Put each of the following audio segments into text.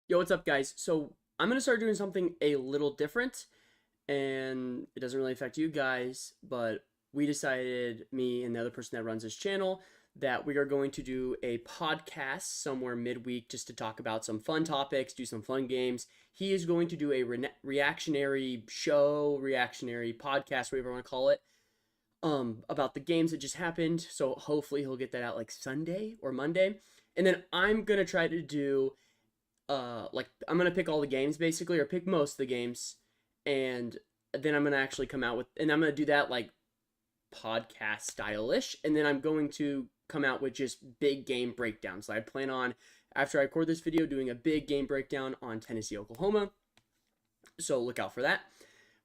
Yo, what's up, guys? So, I'm going to start doing something a little different, and it doesn't really affect you guys, but we decided, me and the other person that runs this channel, that we are going to do a podcast somewhere midweek just to talk about some fun topics, do some fun games. He is going to do a reactionary show, reactionary podcast, whatever you want to call it, about the games that just happened. So, hopefully, he'll get that out like Sunday or Monday. And then I'm going to try to do like I'm gonna pick all the games basically, or pick most of the games, and then I'm gonna actually come out with, and I'm gonna do that like podcast stylish, and then I'm going to come out with just big game breakdowns. So I plan on, after I record this video, doing a big game breakdown on Tennessee, Oklahoma. So look out for that.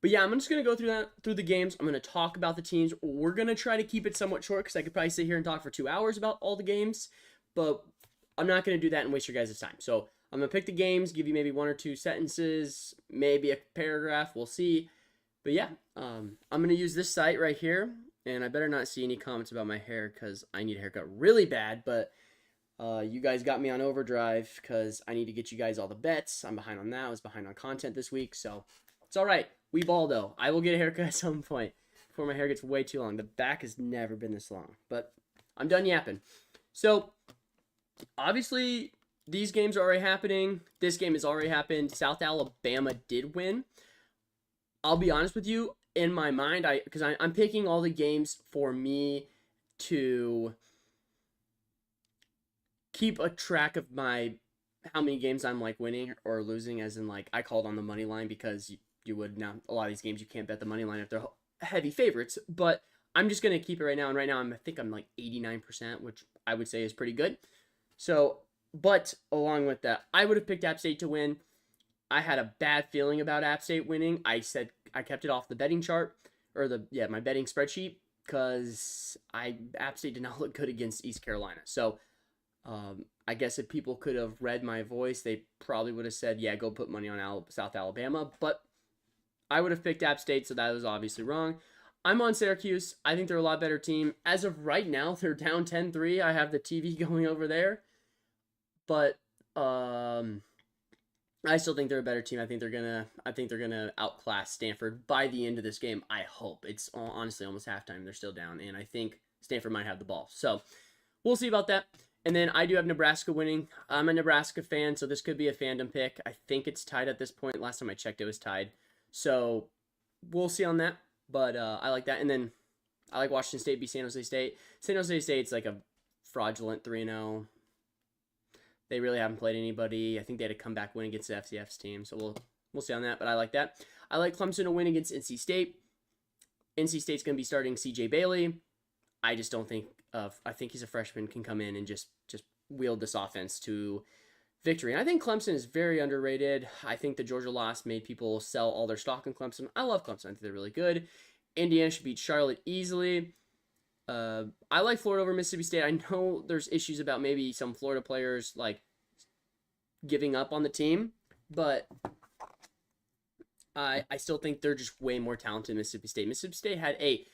But yeah, I'm just gonna go through the games. I'm gonna talk about the teams. We're gonna try to keep it somewhat short because I could probably sit here and talk for 2 hours about all the games, but I'm not gonna do that and waste your guys' time. So I'm gonna pick the games, give you maybe one or two sentences, maybe a paragraph. We'll see. But yeah, I'm gonna use this site right here, and I better not see any comments about my hair because I need a haircut really bad. But you guys got me on overdrive because I need to get you guys all the bets. I'm behind on that. I was behind on content this week, so it's all right. We ball though. I will get a haircut at some point before my hair gets way too long. The back has never been this long. But I'm done yapping. So obviously these games are already happening. This game has already happened. South Alabama did win. I'll be honest with you. In my mind, I'm picking all the games for me to keep a track of my how many games I'm like winning or losing, as in like I called on the money line because you would now, a lot of these games you can't bet the money line if they're heavy favorites, but I'm just gonna keep it right now, and right now I think I'm like 89%, which I would say is pretty good. So, but along with that, I would have picked App State to win. I had a bad feeling about App State winning. I said I kept it off the betting chart, or my betting spreadsheet, because App State did not look good against East Carolina. So I guess if people could have read my voice, they probably would have said, yeah, go put money on South Alabama. But I would have picked App State, so that was obviously wrong. I'm on Syracuse. I think they're a lot better team. As of right now, they're down 10-3. I have the TV going over there. But I still think they're a better team. I think they're gonna outclass Stanford by the end of this game. I hope. It's honestly almost halftime. They're still down, and I think Stanford might have the ball. So we'll see about that. And then I do have Nebraska winning. I'm a Nebraska fan, so this could be a fandom pick. I think it's tied at this point. Last time I checked, it was tied. So we'll see on that. But I like that. And then I like Washington State beat San Jose State. San Jose State's like a fraudulent 3-0. They really haven't played anybody. I think they had a comeback win against the FCF's team. So we'll see on that. But I like that. I like Clemson to win against NC State. NC State's going to be starting CJ Bailey. I just don't think I think he's a freshman, can come in and just wield this offense to victory. And I think Clemson is very underrated. I think the Georgia loss made people sell all their stock in Clemson. I love Clemson. I think they're really good. Indiana should beat Charlotte easily. I like Florida over Mississippi State. I know there's issues about maybe some Florida players like giving up on the team, but I still think they're just way more talented than Mississippi State. Mississippi State had a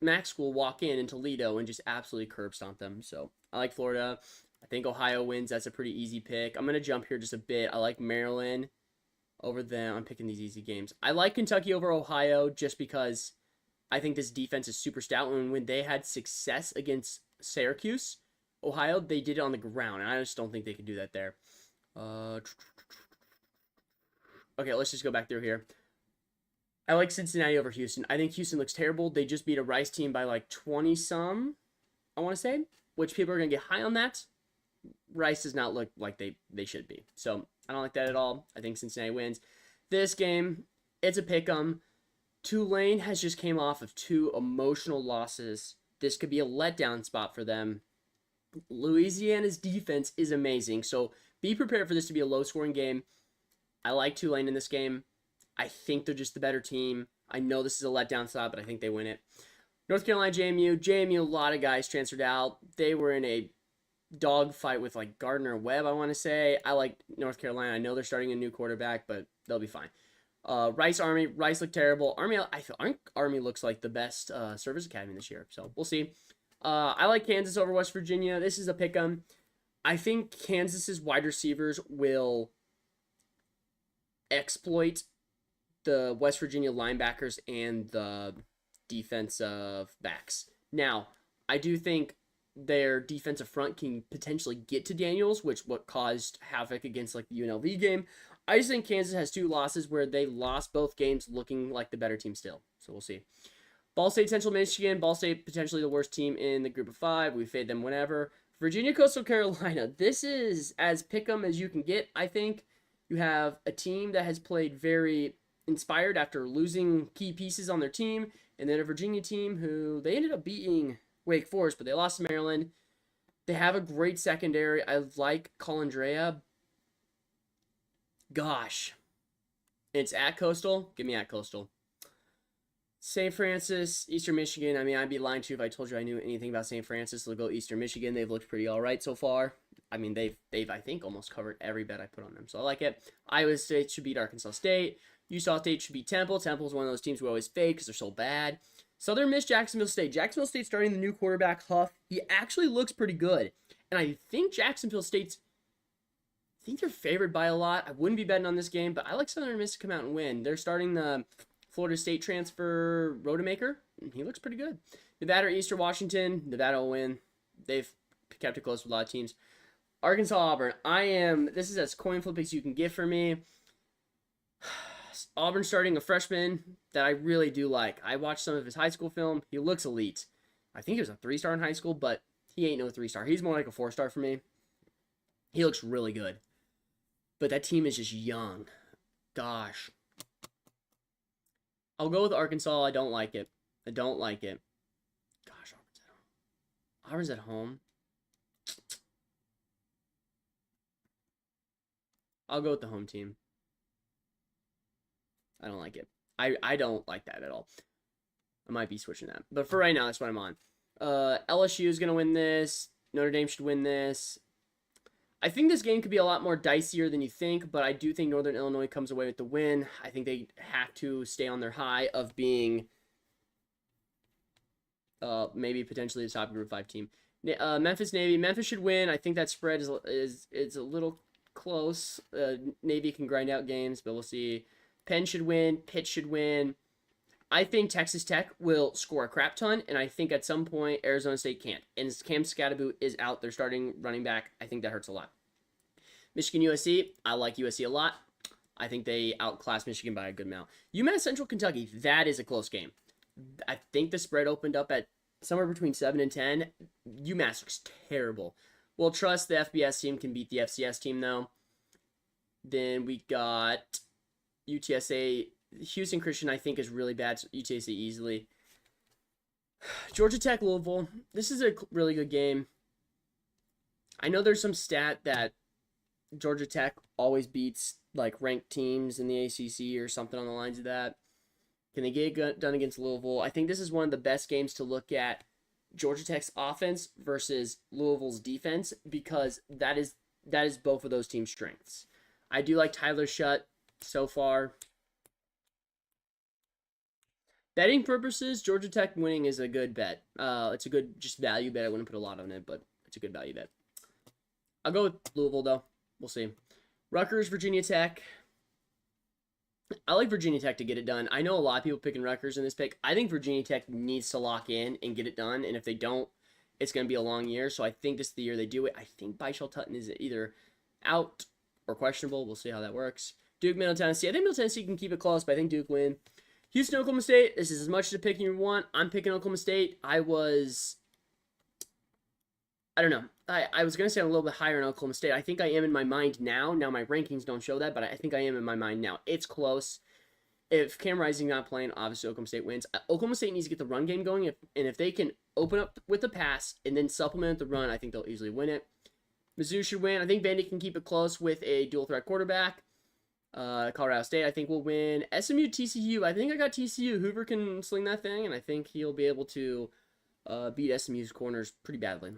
Mac school walk in Toledo and just absolutely curb stomped them. So I like Florida. I think Ohio wins. That's a pretty easy pick. I'm going to jump here just a bit. I like Maryland over them. I'm picking these easy games. I like Kentucky over Ohio just because I think this defense is super stout. And when they had success against Syracuse, Ohio, they did it on the ground. And I just don't think they could do that there. Okay, let's just go back through here. I like Cincinnati over Houston. I think Houston looks terrible. They just beat a Rice team by like 20-some, I want to say, which people are going to get high on that. Rice does not look like they should be. So I don't like that at all. I think Cincinnati wins. This game, it's a pick 'em. Tulane has just came off of 2 emotional losses. This could be a letdown spot for them. Louisiana's defense is amazing. So be prepared for this to be a low-scoring game. I like Tulane in this game. I think they're just the better team. I know this is a letdown spot, but I think they win it. North Carolina, JMU. JMU, a lot of guys transferred out. They were in a dogfight with like Gardner Webb, I want to say. I like North Carolina. I know they're starting a new quarterback, but they'll be fine. Rice, Army. Rice looked terrible. Army, I think Army looks like the best service academy this year, so we'll see. I like Kansas over West Virginia. This is a pick 'em. I think Kansas's wide receivers will exploit the West Virginia linebackers and the defensive backs. Now, I do think their defensive front can potentially get to Daniels, which what caused havoc against like the UNLV game. I just think Kansas has 2 losses where they lost both games looking like the better team still. So we'll see. Ball State, Central Michigan. Ball State potentially the worst team in the group of 5. We fade them whenever. Virginia, Coastal Carolina. This is as pick'em as you can get, I think. You have a team that has played very inspired after losing key pieces on their team, and then a Virginia team who they ended up beating Wake Forest, but they lost to Maryland. They have a great secondary. I like Colandrea. Gosh. It's at Coastal. Give me at Coastal. St. Francis, Eastern Michigan. I mean, I'd be lying to you if I told you I knew anything about St. Francis. They'll go Eastern Michigan. They've looked pretty all right so far. I mean, they've I think almost covered every bet I put on them, so I like it. Iowa State should beat Arkansas State. Utah State should beat Temple. Temple's one of those teams we always fade because they're so bad. Southern Miss, Jacksonville State. Jacksonville State starting the new quarterback, Huff. He actually looks pretty good, and I think Jacksonville State's. I think they're favored by a lot. I wouldn't be betting on this game, but I like Southern Miss to come out and win. They're starting the Florida State transfer Rodemaker. He looks pretty good. Nevada or Eastern Washington. Nevada will win. They've kept it close with a lot of teams. Arkansas, Auburn. This is as coin flip as you can get for me. Auburn starting a freshman that I really do like. I watched some of his high school film. He looks elite. I think he was a 3-star in high school, but he ain't no 3-star. He's more like a 4-star for me. He looks really good. But that team is just young. Gosh. I'll go with Arkansas. I don't like it. I don't like it. Gosh, Auburn's at home. I'll go with the home team. I don't like it. I don't like that at all. I might be switching that. But for right now, that's what I'm on. LSU is going to win this. Notre Dame should win this. I think this game could be a lot more dicier than you think, but I do think Northern Illinois comes away with the win. I think they have to stay on their high of being maybe potentially the top Group 5 team. Memphis Navy. Memphis should win. I think that spread is a little close. Navy can grind out games, but we'll see. Penn should win. Pitt should win. I think Texas Tech will score a crap ton, and I think at some point Arizona State can't. And Cam Scatterboot is out. They're starting running back. I think that hurts a lot. Michigan USC. I like USC a lot. I think they outclass Michigan by a good amount. UMass Central Kentucky. That is a close game. I think the spread opened up at somewhere between 7 and 10. UMass looks terrible. We'll trust the FBS team can beat the FCS team, though. Then we got UTSA. Houston Christian, I think, is really bad. So UTSA easily. Georgia Tech, Louisville. This is a really good game. I know there's some stat that Georgia Tech always beats like ranked teams in the ACC or something on the lines of that. Can they get it done against Louisville? I think this is one of the best games to look at Georgia Tech's offense versus Louisville's defense because that is both of those teams' strengths. I do like Tyler Shutt so far. Betting purposes, Georgia Tech winning is a good bet. It's a good just value bet. I wouldn't put a lot on it, but it's a good value bet. I'll go with Louisville, though. We'll see. Rutgers, Virginia Tech. I like Virginia Tech to get it done. I know a lot of people picking Rutgers in this pick. I think Virginia Tech needs to lock in and get it done, and if they don't, it's going to be a long year, so I think this is the year they do it. I think Byshell Tutton is either out or questionable. We'll see how that works. Duke, Middle Tennessee. I think Middle Tennessee can keep it close, but I think Duke win. Houston, Oklahoma State. This is as much as a pick you want. I'm picking Oklahoma State. I don't know. I was going to say I'm a little bit higher in Oklahoma State. I think I am in my mind now. Now, my rankings don't show that, but I think I am in my mind now. It's close. If Cam Rising not playing, obviously Oklahoma State wins. Oklahoma State needs to get the run game going, and if they can open up with the pass and then supplement the run, I think they'll easily win it. Mizzou should win. I think Vandy can keep it close with a dual-threat quarterback. Colorado State, I think, will win. SMU, TCU, I think I got TCU. Hoover can sling that thing, and I think he'll be able to beat SMU's corners pretty badly.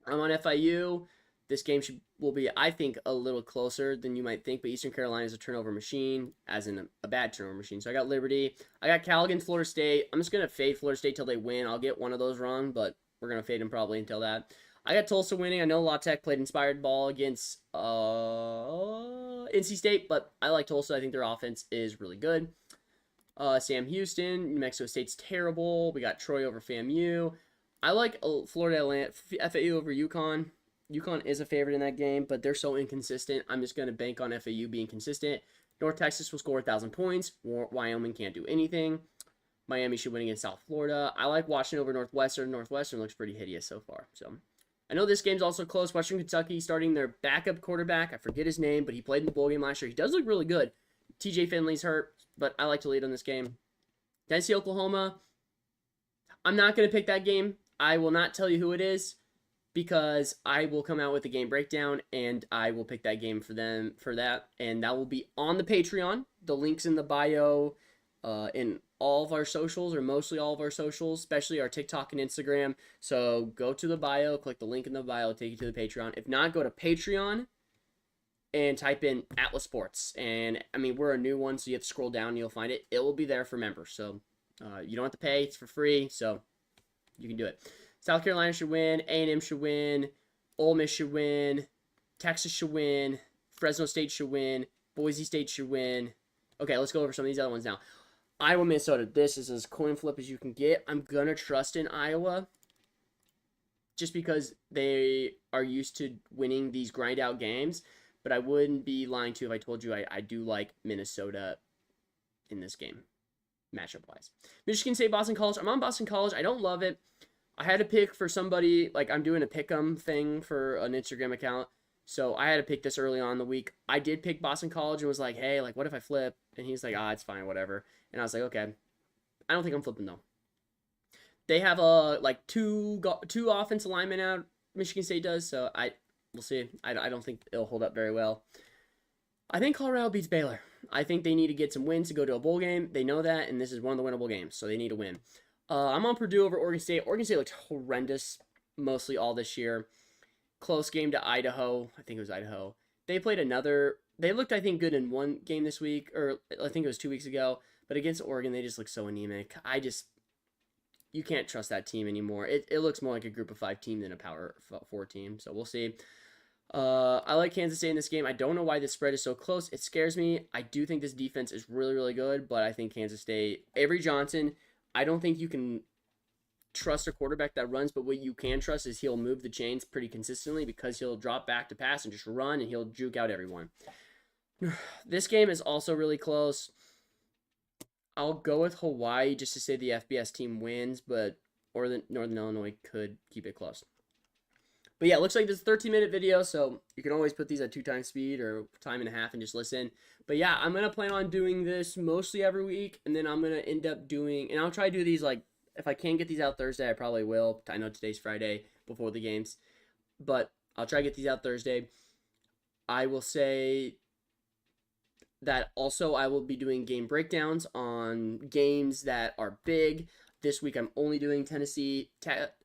I'm on FIU. This game will be, I think, a little closer than you might think, but Eastern Carolina is a turnover machine, as in a bad turnover machine. So I got Liberty. I got Cal against Florida State. I'm just going to fade Florida State till they win. I'll get one of those wrong, but we're going to fade them probably until that. I got Tulsa winning. I know La Tech played inspired ball against NC State, but I like Tulsa. I think their offense is really good. Sam Houston, New Mexico State's terrible. We got Troy over FAMU. I like Florida Atlantic, FAU over UConn. UConn is a favorite in that game, but they're so inconsistent. I'm just going to bank on FAU being consistent. North Texas will score 1,000 points. Wyoming can't do anything. Miami should win against South Florida. I like Washington over Northwestern. Northwestern looks pretty hideous so far. So I know this game's also close. Western Kentucky starting their backup quarterback. I forget his name, but he played in the bowl game last year. He does look really good. TJ Finley's hurt, but I like to lead on this game. Tennessee, Oklahoma. I'm not going to pick that game. I will not tell you who it is because I will come out with a game breakdown and I will pick that game for them for that. And that will be on the Patreon. The link's in the bio in all of our socials, or mostly all of our socials, especially our TikTok and Instagram. So go to the bio, click the link in the bio, take you to the Patreon. If not, go to Patreon and type in Atlas Sports. And I mean, we're a new one, so you have to scroll down and you'll find it. It will be there for members. So you don't have to pay. It's for free. So you can do it. South Carolina should win. A&M should win. Ole Miss should win. Texas should win. Fresno State should win. Boise State should win. Okay, let's go over some of these other ones now. Iowa, Minnesota. This is as coin flip as you can get. I'm going to trust in Iowa just because they are used to winning these grind out games. But I wouldn't be lying to you if I told you I do like Minnesota in this game, matchup-wise. Michigan State, Boston College. I'm on Boston College. I don't love it. I had to pick for somebody, like I'm doing a pick'em thing for an Instagram account. So I had to pick this early on in the week. I did pick Boston College and was like, hey, like what if I flip? And he's like, it's fine, whatever. And I was like, okay. I don't think I'm flipping though. They have like two offensive linemen out. Michigan State does, so we'll see. I don't think it'll hold up very well. I think Colorado beats Baylor. I think they need to get some wins to go to a bowl game. They know that, and this is one of the winnable games, so they need to win. I'm on Purdue over Oregon State. Oregon State looked horrendous mostly all this year. Close game to Idaho. I think it was Idaho. They played another. They looked, I think, good in one game this week, or I think it was 2 weeks ago. But against Oregon, they just look so anemic. You can't trust that team anymore. It looks more like a group of 5 team than a power 4 team. So we'll see. I like Kansas State in this game. I don't know why this spread is so close. It scares me. I do think this defense is really, really good, but I think Kansas State, Avery Johnson, I don't think you can trust a quarterback that runs, but what you can trust is he'll move the chains pretty consistently because he'll drop back to pass and just run, and he'll juke out everyone. This game is also really close. I'll go with Hawaii just to say the FBS team wins, or the Northern Illinois could keep it close. But yeah, it looks like this is a 13-minute video, so you can always put these at 2 times speed or 1.5 times and just listen. But yeah, I'm going to plan on doing this mostly every week, and then I'm going to end up doing, and I'll try to do these, like, if I can get these out Thursday, I probably will. I know today's Friday before the games, but I'll try to get these out Thursday. I will say that also I will be doing game breakdowns on games that are big. This week I'm only doing Tennessee,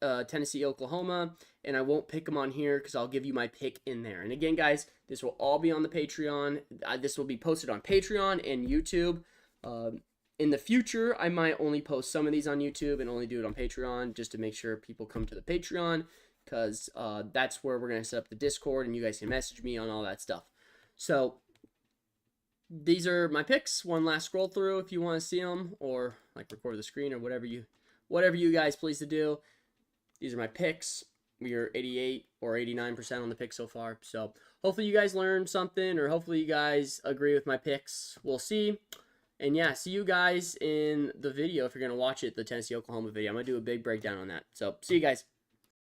Oklahoma, and I won't pick them on here because I'll give you my pick in there. And again, guys, this will all be on the Patreon. This will be posted on Patreon and YouTube. In the future, I might only post some of these on YouTube and only do it on Patreon just to make sure people come to the Patreon because that's where we're going to set up the Discord and you guys can message me on all that stuff. So these are my picks. One last scroll through if you want to see them, or like record the screen, or whatever you guys please to do. These are my picks. We are 88 or 89% on the picks so far. So hopefully you guys learned something, or hopefully you guys agree with my picks. We'll see. And yeah, see you guys in the video if you're going to watch it, the Tennessee Oklahoma video. I'm going to do a big breakdown on that. So see you guys.